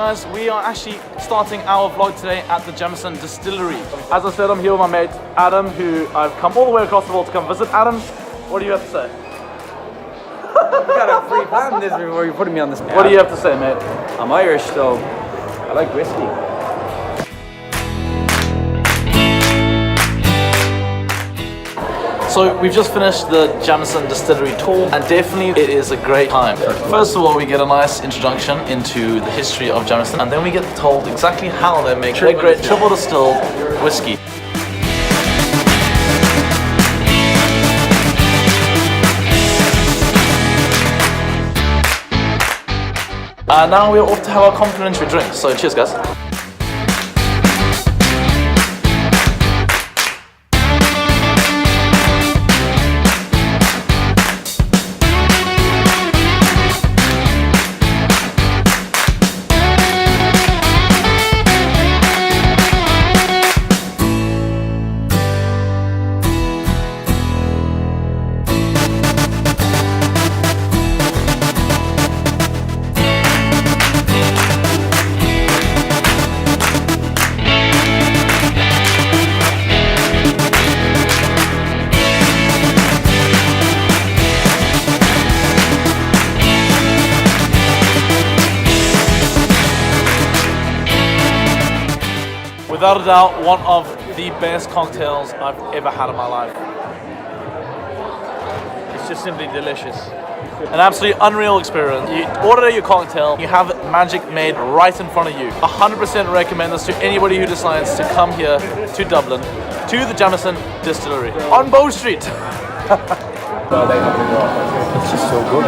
guys, we are actually starting our vlog today at the Jameson Distillery. As I said, I'm here with my mate Adam, who I've come all the way across the world to come visit. Adam, what do you have to say? You got a free plan this before you're putting me on the spot. What do you have to say, mate? I'm Irish, so I like whiskey. So we've just finished the Jameson Distillery tour, and definitely it is a great time. First of all, we get a nice introduction into the history of Jameson, and then we get told exactly how they make their great triple distilled whiskey. And now we're off to have our complimentary drink, so cheers guys. Without a doubt, one of the best cocktails I've ever had in my life. It's just simply delicious. An absolutely unreal experience. You order your cocktail, you have magic made right in front of you. 100% recommend this to anybody who decides to come here to Dublin, to the Jameson Distillery, on Bow Street. It's just so good.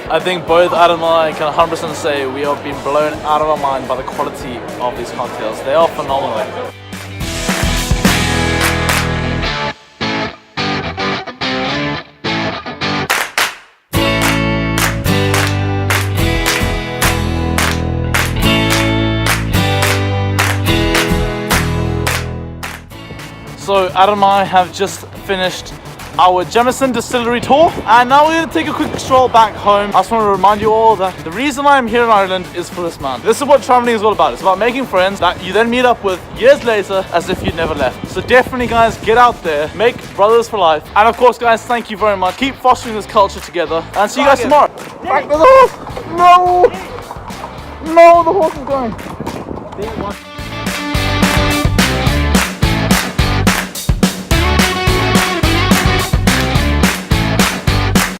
I think both Adam and I can 100% say we have been blown out of our mind by the quality of these cocktails. They are phenomenal. So Adam and I have just finished our Jameson Distillery tour, and now we're going to take a quick stroll back home. I just want to remind you all that the reason I'm here in Ireland is for this man. This is what traveling is all about. It's about making friends that you then meet up with years later as if you'd never left. So definitely guys, get out there, make brothers for life. And of course guys, thank you very much. Keep fostering this culture together, and see you guys tomorrow. Back to the horse! No! No, the horse is going.